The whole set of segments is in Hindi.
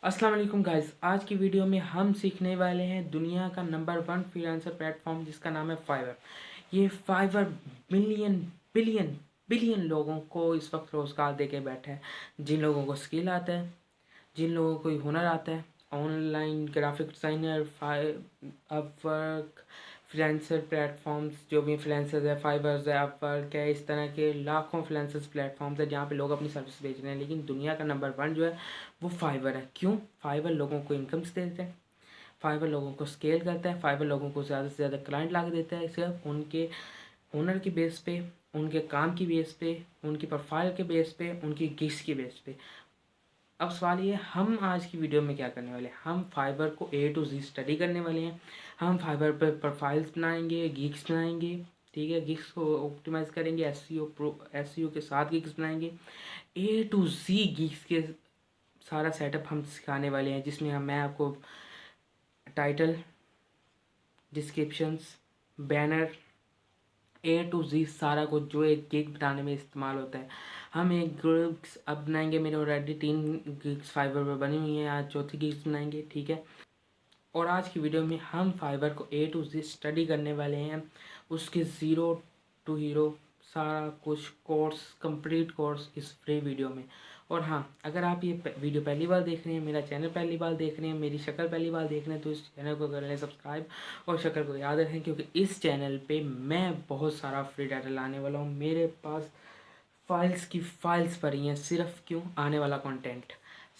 अस्सलाम वालेकुम गाइस। आज की वीडियो में हम सीखने वाले हैं दुनिया का नंबर 1 फ्रीलांसर प्लेटफॉर्म जिसका नाम है फाइवर। ये फाइवर मिलियन बिलियन बिलियन लोगों को इस वक्त रोज़गार दे के बैठा है। जिन लोगों को स्किल आता है, जिन लोगों को हुनर आता है, online graphic designer, Upwork, freelancer platforms, जो भी फ्रीलांसर्स है, फाइवर्स है, अपवर्क है, इस तरह के लाखों फ्रीलांसर्स प्लेटफॉर्म्स है जहाँ पे लोग अपनी सर्विस बेच रहे हैं। लेकिन दुनिया का नंबर 1 जो है वो फाइवर है। क्यों? फाइवर लोगों को इनकम्स देता है, फाइवर लोगों को स्केल करता है, फाइवर लोगों को ज़्यादा से ज़्यादा क्लाइंट ला के देता है, सिर्फ उनके हुनर की बेस पे, उनके काम की बेस पे, उनकी प्रोफाइल के बेस पे, उनकी गिग्स की बेस पे। अब सवाल ये, हम आज की वीडियो में क्या करने वाले हैं? हम फाइबर को ए टू जी स्टडी करने वाले हैं। हम फाइबर पर प्रोफाइल्स बनाएंगे, गिग्स बनाएंगे, ठीक है, गिग्स को ऑप्टिमाइज करेंगे, एसईओ के साथ गिग्स बनाएंगे। ए टू जी गिग्स के सारा सेटअप हम सिखाने वाले हैं, जिसमें मैं आपको title, descriptions, banner, A to Z सारा कुछ जो एक गिग बनाने में इस्तेमाल होता है। हम एक गिग्स अब बनाएंगे। मेरे ऑलरेडी 3 गिग्स फाइवर पर बनी हुई हैं, आज चौथी गिग्स बनाएंगे, ठीक है। और आज की वीडियो में हम फाइवर को ए टू जी स्टडी करने वाले हैं, उसके ज़ीरो टू हीरो सारा कुछ कोर्स, कंप्लीट कोर्स इस फ्री वीडियो में। और हाँ, अगर आप ये वीडियो पहली बार देख रहे हैं, मेरा चैनल पहली बार देख रहे हैं, मेरी शक्ल पहली बार देख रहे हैं, तो इस चैनल को कर लें सब्सक्राइब और शक्ल को याद रखें, क्योंकि इस चैनल पे मैं बहुत सारा फ्री डाटा लाने वाला हूँ। मेरे पास फाइल्स की फाइल्स भरी हैं सिर्फ क्यों? आने वाला कंटेंट,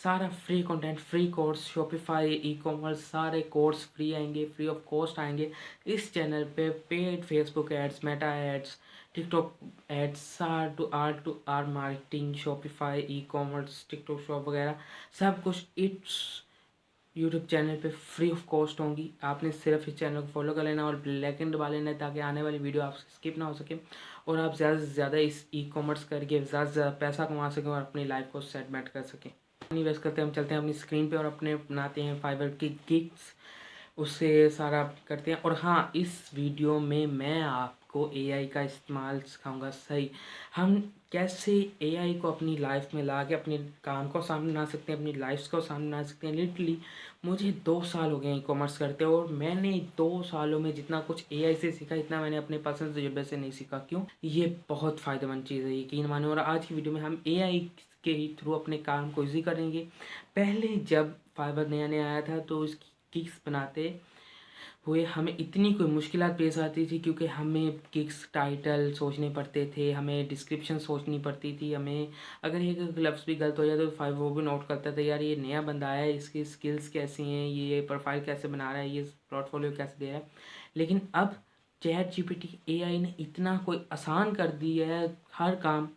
सारा free content, free course, Shopify, e commerce, सारे कोर्स फ्री आएंगे, फ्री ऑफ कॉस्ट आएंगे इस चैनल पे। Paid Facebook ads, Meta ads, TikTok ads, टू आर marketing, Shopify, e commerce, TikTok shop वगैरह सब कुछ इट्स यूट्यूब चैनल पे फ्री ऑफ कॉस्ट होंगी। आपने सिर्फ इस चैनल को फॉलो कर लेना और बेल आइकन दबा लेना है, ताकि आने वाली वीडियो आपसे स्किप ना हो सके और आप ज़्यादा से ज़्यादा इस ई कॉमर्स करके ज़्यादा से ज़्यादा पैसा कमा सकें और अपनी लाइफ को सेटमेंट कर सकें। नहीं वेस्ट करते, हम चलते हैं अपनी स्क्रीन पे और अपने बनाते हैं फाइवर की गिग्स, उससे सारा करते हैं। और हाँ, इस वीडियो में मैं आपको एआई का इस्तेमाल सिखाऊंगा सही। हम कैसे एआई को अपनी लाइफ में ला के अपने काम को सामने ला सकते हैं, अपनी लाइफ को सामने ला सकते हैं। लिटरली मुझे 2 साल हो गए ई कॉमर्स करते और मैंने 2 सालों में जितना कुछ एआई से सीखा, इतना मैंने अपने पर्सनल तजुर्बे से नहीं सीखा। क्यों? ये बहुत फ़ायदेमंद चीज़ है, यकीन मानो। और आज की वीडियो में हम एआई के ही थ्रू अपने काम को ईजी करेंगे। पहले जब फाइबर नया नया आया था तो इसकी गिग्स बनाते हुए हमें इतनी कोई मुश्किलात पेश आती थी, क्योंकि हमें गिग्स टाइटल सोचने पड़ते थे, हमें डिस्क्रिप्शन सोचनी पड़ती थी, हमें अगर एक लफ्ज़ भी गलत हो जाए तो फाइव वो भी नोट करता था, यार ये नया बंदा आया है, इसकी स्किल्स कैसी हैं, ये प्रोफाइल कैसे बना रहा है, ये पोर्टफोलियो कैसे दे रहा है। लेकिन अब चैट जीपीटी एआई ने इतना कोई आसान कर दिया है हर काम।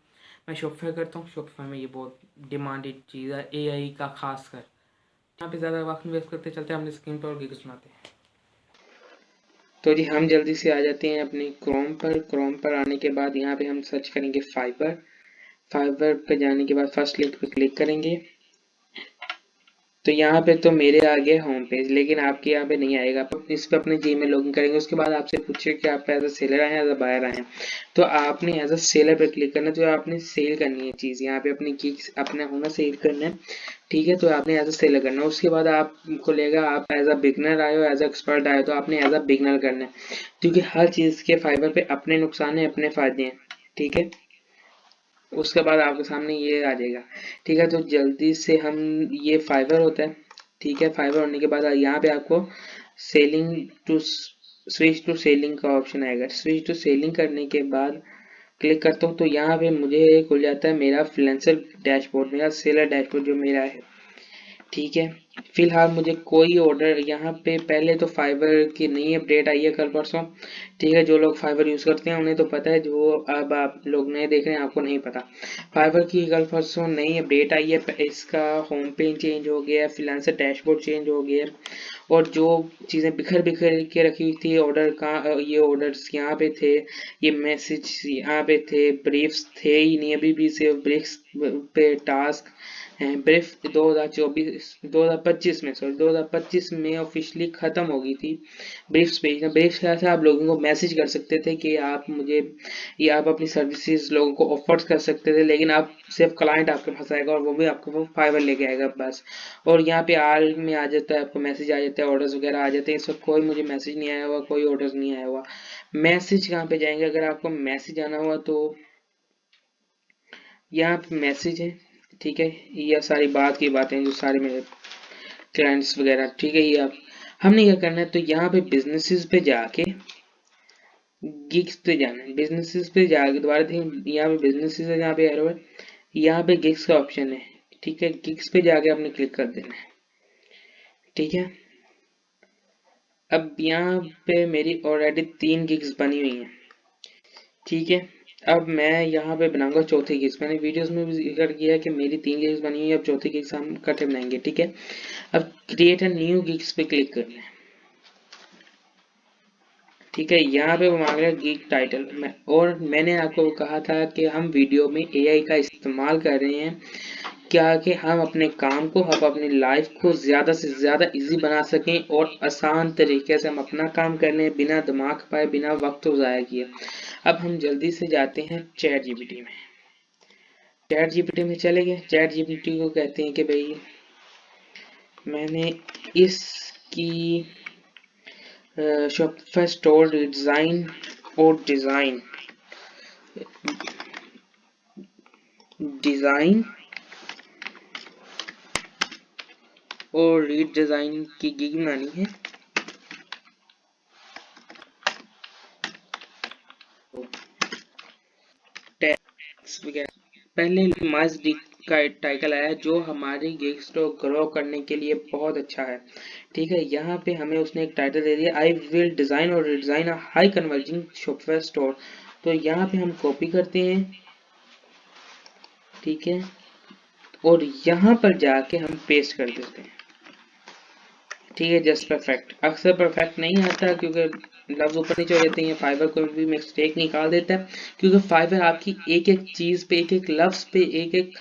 मैं शॉपिफाई करता हूँ, शॉपिफाई में ये बहुत डिमांडेड चीज़ है एआई का, खास कर। यहाँ पे ज़्यादा वक्त वेस्ट करते चलते हैं अपनी स्क्रीन पर और गिग्स बनाते हैं। तो जी हम जल्दी से आ जाते हैं अपने क्रोम पर आने के बाद यहाँ पे हम सर्च करेंगे फाइबर। फाइबर पे जाने के बाद फर्स्ट लिंक पे क्लिक करेंगे। तो यहाँ पे तो मेरे आ गया होम पेज, लेकिन आपके यहाँ पे नहीं आएगा। आप इस पे अपने जीमेल लॉगिन करेंगे, उसके बाद आपसे पूछे कि आप एज अ सेलर आए हैं एज अ बायर आए हैं। तो आपने एज अ सेलर पे क्लिक करना है, तो आपने सेल करनी है चीज़, यहाँ पे अपनी गिग्स अपना होना सेल करना है, ठीक है। तो आपने एज अ सेलर करना है। उसके बाद आपको लेगा आप एज अ बिगनर आए हो, एज अ एक्सपर्ट आए हो, तो आपने एज अ बिगनर करना है, क्योंकि हर चीज़ के फाइबर पे अपने नुकसान है, अपने फायदे हैं, ठीक है। उसके बाद आपके सामने ये आ जाएगा, ठीक है। तो जल्दी से हम, ये फाइबर होता है, ठीक है। फाइबर होने के बाद यहाँ पे आपको selling to switch to selling का ऑप्शन आएगा। स्विच टू सेलिंग करने के बाद क्लिक करता हूँ, तो यहाँ पे मुझे खुल जाता है मेरा फ्रीलांसर डैशबोर्ड, मेरा सेलर डैशबोर्ड जो मेरा है, ठीक है। फिलहाल मुझे कोई ऑर्डर यहाँ पे, पहले तो फाइबर की नई अपडेट आई है कल परसों, ठीक है। जो लोग फाइबर यूज़ करते हैं उन्हें तो पता है, जो अब आप लोग नए देख रहे हैं आपको नहीं पता। फाइबर की कल परसों नई अपडेट आई है, इसका होम पेज चेंज हो गया है, फ्रीलांसर डैशबोर्ड चेंज हो गया है, और जो चीज़ें बिखर बिखर के रखी हुई थी ऑर्डर का, ये ऑर्डर्स यहाँ पे थे, ये मैसेज यहाँ पे थे, ब्रीफ्स थे ही नहीं, अभी भी सिर्फ ब्रीफ्स पे टास्क ब्रीफ 2025 में, सॉरी 2025 में ऑफिशियली ख़त्म हो गई थी ब्रीफ्स भेजना। ब्रीफ्स क्या था, आप लोगों को मैसेज कर सकते थे कि आप मुझे, या आप अपनी सर्विसेज लोगों को ऑफर कर सकते थे, लेकिन आप सिर्फ क्लाइंट आपके पास आएगा और वो भी आपको वो फाइवर लेके आएगा बस। और यहाँ पे आल में आ जाता है, आपको मैसेज आ जाता है, ऑर्डर्स वगैरह आ जाते हैं। इस वक्त कोई मुझे मैसेज नहीं आया हुआ, कोई ऑर्डर्स नहीं आया हुआ। मैसेज कहाँ पे जाएंगे, अगर आपको मैसेज आना हुआ तो यहाँ पे मैसेज है, ठीक है। यह सारी बात की बातें जो सारे मेरे क्लाइंट्स वगैरह, ठीक है। ये आप, हमने क्या करना है, तो यहाँ पे बिजनेसेस पे जाके गिग्स पे जाना है। बिजनेसेस पे जाके दोबारा देखिए, यहाँ पे बिजनेसेस है, यहाँ पे एरो है, यहाँ पे गिग्स का ऑप्शन है, ठीक है। गिग्स पे जाके आपने क्लिक कर देना है, ठीक है। अब यहाँ पे मेरी ऑलरेडी 3 गिग्स बनी हुई हैं, ठीक है। अब मैं यहाँ पे बनाऊंगा चौथी गिग्स। मैंने वीडियोस में भी जिक्र किया है कि मेरी 3 गिग्स बनी हुई है, अब चौथी गिग्स हम इकट्ठे बनाएंगे, ठीक है। अब क्रिएट अ न्यू गिग्स पे क्लिक करना है, ठीक है। यहाँ पे वो मांग रहा है गिग टाइटल में, और मैंने आपको कहा था कि हम वीडियो में एआई का इस्तेमाल कर रहे हैं क्या, कि हम अपने काम को, हम अपनी लाइफ को ज़्यादा से ज़्यादा इजी बना सकें और आसान तरीके से हम अपना काम कर लें, बिना दिमाग पाए, बिना वक्त ज़ाया किए। अब हम जल्दी से जाते हैं चैट जीपीटी में। चैट जीपीटी में चले गए। चैट जीपीटी को कहते हैं कि भाई मैंने इसकी शॉपिफाई स्टोर डिज़ाइन और डिज़ाइन और रीडिज़ाइन की गिग बनानी है। टैक्स वगैरह पहले मास डी का टाइटल आया है, जो हमारी गिग्स को ग्रो करने के लिए बहुत अच्छा है, ठीक है। यहाँ पे हमें उसने एक टाइटल दे दिया, आई विल डिज़ाइन और redesign a high converging Shopify store. तो यहाँ पे हम कॉपी करते हैं, ठीक है, और यहाँ पर जाके हम पेस्ट कर देते हैं, ठीक है। Just perfect. अक्सर परफेक्ट नहीं आता क्योंकि लफ्ज ऊपर नीचे हो जाते हैं, फाइबर कोई भी मिस्टेक निकाल देता है, क्योंकि फाइबर आपकी एक एक चीज पे, एक एक लफ्ज पे, एक एक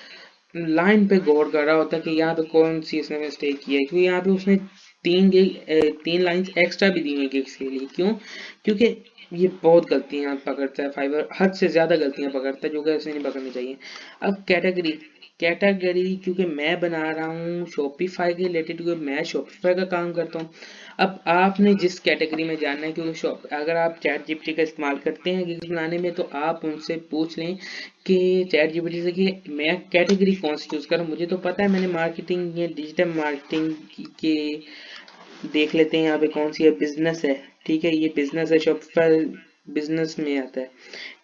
लाइन पे गौर कर रहा होता है कि यहाँ पे कौन सी इसने मिस्टेक की है, क्योंकि यहाँ पे उसने 3 लाइंस एक्स्ट्रा भी दी हुई गिग्स के लिए। क्यों? क्योंकि ये बहुत गलतियां पकड़ता है फाइबर, हद से ज्यादा गलतियां पकड़ता है, जो कि ऐसे नहीं पकड़नी चाहिए। अब कैटेगरी, क्योंकि मैं बना रहा हूँ शॉपिफाई के रिलेटेड, क्योंकि मैं शॉपिफाई का काम करता हूँ। अब आपने जिस कैटेगरी में जाना है, क्योंकि शॉप, अगर आप चैट जीपीटी का इस्तेमाल करते हैं गिग्स बनाने में, तो आप उनसे पूछ लें कि चैट जीपीटी से कि मैं कैटेगरी कौन सी चूज करूँ। मुझे तो पता है, मैंने मार्केटिंग या डिजिटल मार्केटिंग के देख लेते हैं यहाँ पे कौन सी है, बिजनेस है, ठीक है। ये बिजनेस है, शॉपिफाई बिजनेस में आता है,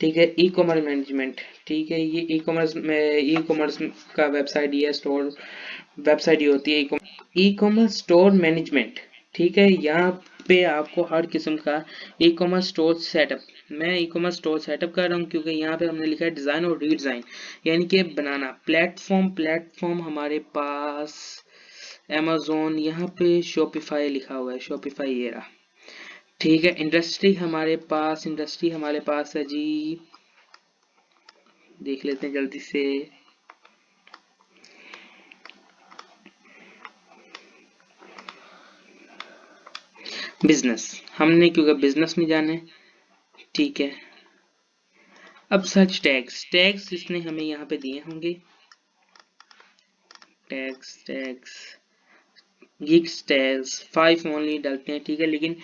ठीक है। ई कॉमर्स मैनेजमेंट, ठीक है। ये ई कॉमर्स का वेबसाइट, ये स्टोर वेबसाइट ये होती है ई कॉमर्स स्टोर मैनेजमेंट, ठीक है। यहाँ पे आपको हर किस्म का ई कॉमर्स स्टोर सेटअप, मैं ई कॉमर्स स्टोर सेटअप कर रहा हूँ, क्योंकि यहाँ पे हमने लिखा है डिज़ाइन और रीडिज़ाइन, यानी कि बनाना। प्लेटफॉर्म हमारे पास अमेजोन, यहाँ पे शॉपिफाई लिखा हुआ है, शॉपिफाई ये रहा, ठीक है। इंडस्ट्री हमारे पास है जी, देख लेते हैं जल्दी से। बिजनेस, हमने क्योंकि बिजनेस में जाना है, ठीक है। अब सर्च टैग्स इसने हमें यहाँ पे दिए होंगे, टैग्स गिग्स टैग्स 5 ओनली डालते हैं, ठीक है। लेकिन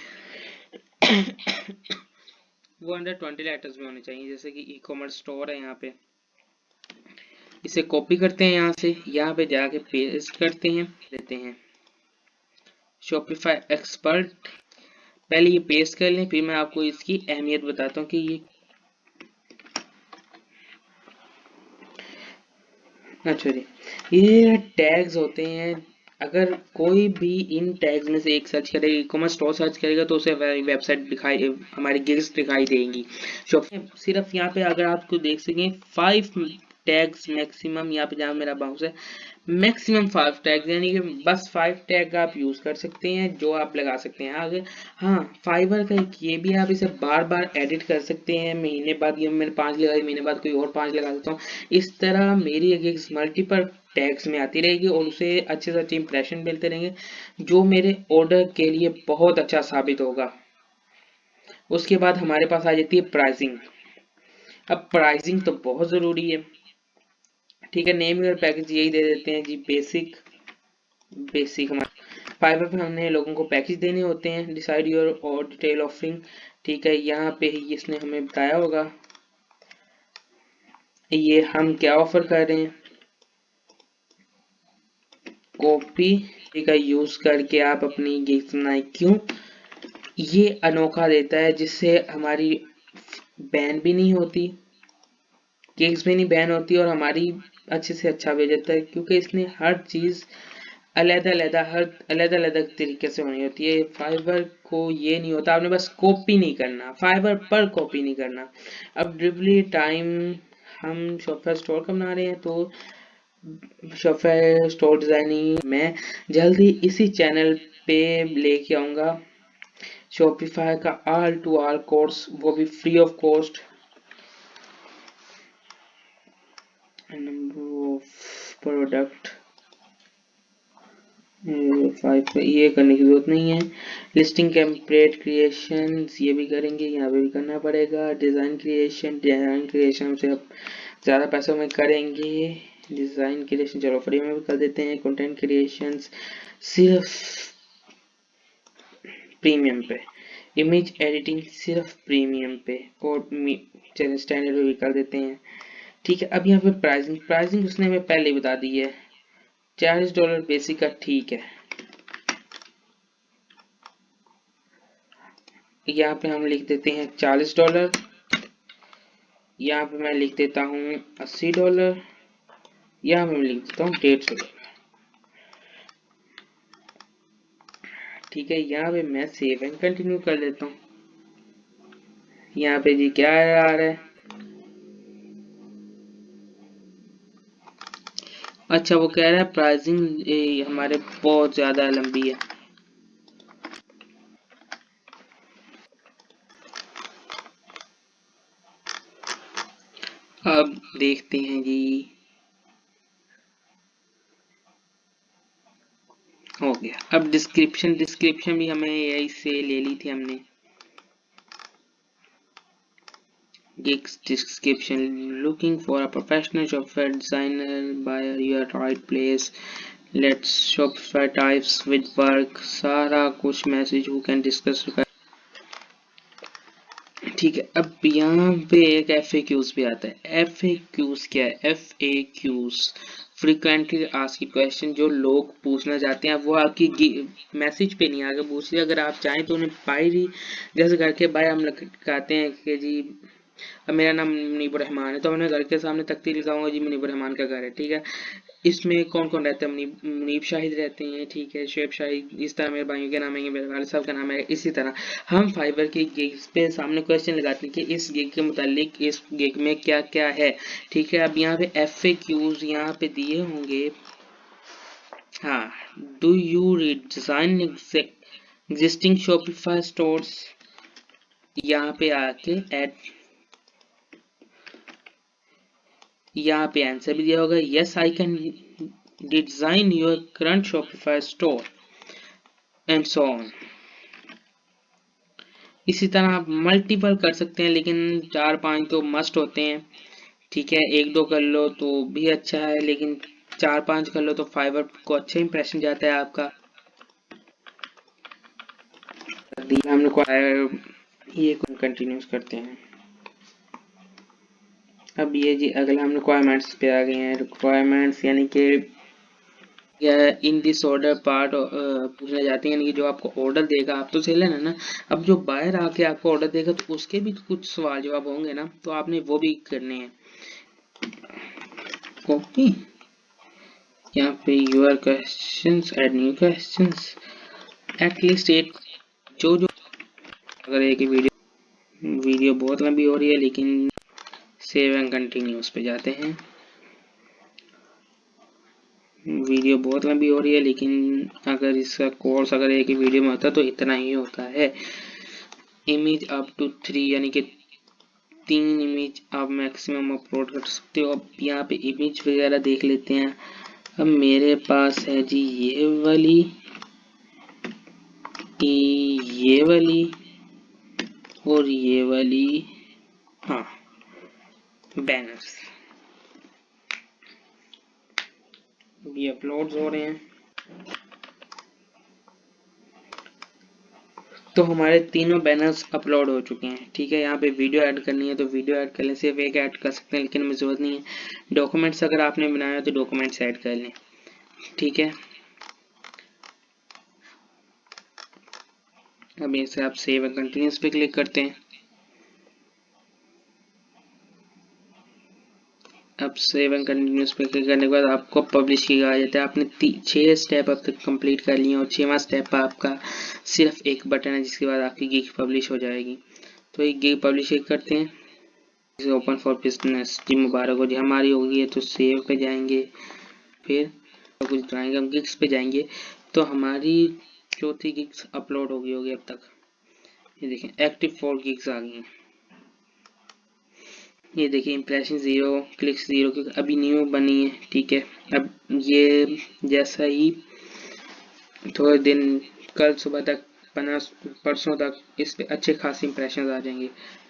वो अंडर 20 लेटर्स में होने चाहिए, जैसे कि ई कॉमर्स स्टोर है, यहाँ पे इसे कॉपी करते हैं, यहाँ से यहाँ पे जाके पेस्ट करते हैं, देते हैं शॉपिफाई एक्सपर्ट। पहले ये पेस्ट कर लें, फिर मैं आपको इसकी अहमियत बताता हूँ कि ये, अच्छा जी, ये टैग्स होते हैं। अगर कोई भी इन टैग्स में से एक सर्च करेगा, ई कॉमर्स स्टोर सर्च करेगा, तो उसे वेबसाइट दिखाई, हमारी गिग्स दिखाई देंगी। सिर्फ यहाँ पे अगर आपको देख सकें 5 टैग्स मैक्सिमम, यहाँ पे जहाँ मेरा बाउंस है, मैक्सिमम 5 टैग, यानी कि बस 5 टैग आप यूज कर सकते हैं जो आप लगा सकते हैं आगे। हाँ, फाइवर का एक ये भी, आप इसे बार बार एडिट कर सकते हैं, महीने बाद ये मैंने 5 लगाई, महीने बाद कोई और 5 लगा देता हूँ। इस तरह मेरी एक मल्टीपल टैग्स में आती रहेगी और उसे अच्छे से अच्छे इंप्रेशन मिलते रहेंगे, जो मेरे ऑर्डर के लिए बहुत अच्छा साबित होगा। उसके बाद हमारे पास आ जाती है प्राइसिंग। अब प्राइसिंग तो बहुत जरूरी है, ठीक है। नेम और पैकेज यही दे देते हैं जी, बेसिक। हमारे फाइवर पे हमने लोगों को पैकेज देने होते हैं। डिसाइड योर और डिटेल ऑफरिंग, ठीक है। यहाँ पे ही इसने हमें बताया होगा ये हम क्या ऑफर कर रहे हैं। कॉपी का यूज करके आप अपनी गिग्स बनाए, क्यों? ये अनोखा देता है जिससे हमारी बैन भी नहीं होती, गिग्स भी नहीं बैन होती, और हमारी अच्छे से अच्छा भेज जाता है, क्योंकि इसने हर चीज अलग अलग तरीके से होनी होती है। फाइबर को ये नहीं होता, आपने बस कॉपी नहीं करना, फाइबर पर कॉपी नहीं करना। अब डिलीवरी टाइम, हम शॉपफेयर स्टोर का बना रहे हैं, तो शॉपफेयर स्टोर डिजाइनिंग मैं जल्दी इसी चैनल पे लेके आऊंगा। शॉपिफाई का ऑल टू ऑल कोर्स, वो भी free of cost. Number of product 5 पे ये करने की जरूरत नहीं है। लिस्टिंग टेम्पलेट क्रिएशन ये भी करेंगे, यहाँ पे भी करना पड़ेगा। डिजाइन क्रिएशन से अब ज़्यादा पैसों में करेंगे। डिजाइन क्रिएशन चलो फ्री में भी कर देते हैं। कंटेंट क्रिएशन सिर्फ प्रीमियम पे, इमेज एडिटिंग सिर्फ प्रीमियम पे, और स्टैंडर्ड पे भी कर देते हैं, ठीक है। अब यहाँ पे प्राइसिंग उसने हमें पहले ही बता दी है, $40 बेसिक का, ठीक है। यहाँ पे हम लिख देते हैं $40। यहाँ पे मैं लिख देता हूँ $80। यहाँ पे मैं लिख देता हूँ $150, ठीक है। यहाँ पे मैं सेव एंड कंटिन्यू कर देता हूँ। यहाँ पे जी क्या आ रहा है, अच्छा वो कह रहा है प्राइसिंग हमारे बहुत ज्यादा लंबी है। अब देखते हैं जी, हो गया। अब डिस्क्रिप्शन भी हमें यही से ले ली थी हमने। Gigs description: looking for a professional software designer, buyer your right place. Let's Shopify types with work, सारा कुछ मैसेज who can discuss, ठीक है। अब यहाँ पे एक FAQs भी आता है। FAQs क्या है? FAQs फ्रीक्वेंटली आस्क्ड क्वेश्चन, जो लोग पूछना चाहते हैं वो आपकी मैसेज पे नहीं आगे पूछ रहे, अगर आप चाहें तो उन्हें बाय जैसे करके बाय हम कहते हैं कि जी अब मेरा नाम मुनीबुर रहमान है, तो मैंने घर के सामने तख्ती लिखाऊंगा जी मुनीबुर रहमान का घर है, ठीक है। इसमें कौन कौन रहता है? मुनीब शाहिद रहते हैं, ठीक है, शुएब शाहिद, इस तरह मेरे भाइयों के नाम है, मेरे वाले साहब का नाम है। इसी तरह हम फाइबर की गिग्स पे सामने क्वेश्चन लगाते हैं कि इस गिग के मुतालिक इस गिग में क्या क्या है, ठीक है। अब यहाँ पे FAQs यहाँ पे दिए होंगे। हाँ, do you design existing Shopify stores, यहाँ पे आके एड, यहाँ पे आंसर भी दिया होगा, yes I can design your current Shopify store and so on. इसी तरह आप मल्टीपल कर सकते हैं, लेकिन 4-5 तो मस्ट होते हैं, ठीक है। 1-2 कर लो तो भी अच्छा है, लेकिन 4-5 कर लो तो फाइवर को अच्छा इंप्रेशन जाता है आपका। हम लोग ये कंटिन्यूस करते हैं। अब ये जी अगला हम रिक्वायरमेंट्स पे आ गए हैं। रिक्वायरमेंट्स यानी कि इन दिस ऑर्डर पार्ट पूछना चाहते हैं, यानी कि जो आपको ऑर्डर देगा, आप तो सेलर है ना, अब जो बायर आके आपको ऑर्डर देगा तो उसके भी तो कुछ सवाल जवाब होंगे ना, तो आपने वो भी करने हैं। कॉपी यहाँ पे your questions, add new questions, at least एक जो अगर एक वीडियो बहुत लंबी हो रही है, लेकिन सेव एंड कंटिन्यूस पे जाते हैं। वीडियो बहुत लंबी हो रही है, लेकिन अगर इसका कोर्स अगर एक ही वीडियो में होता तो इतना ही होता है। इमेज अप टू 3 यानी कि 3 इमेज आप मैक्सिमम अपलोड कर सकते हो। अब यहाँ पे इमेज वगैरह देख लेते हैं। अब मेरे पास है जी ये वाली और ये वाली, हाँ, बैनर्स ये अपलोड हो रहे हैं। तो हमारे तीनों बैनर्स अपलोड हो चुके हैं। ठीक है, यहाँ पे वीडियो ऐड करनी है तो वीडियो ऐड कर लें, सिर्फ एक ऐड कर सकते हैं, लेकिन हमें ज़रूरत नहीं है। डॉक्यूमेंट्स अगर आपने बनाया तो डॉक्यूमेंट्स ऐड कर लें। ठीक है, अब इसे आप सेव एंड कंटिन्यूस पे क्लिक करते हैं। अब सेव एंड कंटिन्यूस पे क्लिक करने के बाद आपको पब्लिश किया आ जाता है। आपने 6 स्टेप अब तक कंप्लीट कर लिए और 6वां स्टेप आपका सिर्फ एक बटन है, जिसके बाद आपकी गिग पब्लिश हो जाएगी। तो एक गिग पब्लिश करते हैं, इसे ओपन फॉर बिजनेस जी मुबारक हो जी, हमारी होगी है। तो सेव पे जाएंगे, फिर कुछ ड्राइंग हम गिग्स पे जाएंगे तो हमारी चौथी गिग्स अपलोड होगी अब तक। ये देखें एक्टिव 4 गिग्स आ गई हैं। ये देखिए इम्प्रेशन 0, क्लिक्स 0, क्योंकि अभी न्यू बनी है। ठीक है, अब ये जैसा ही थोड़े दिन, कल सुबह तक, 15 परसों तक इस पे अच्छे खासे इंप्रेशन आ जाएंगे।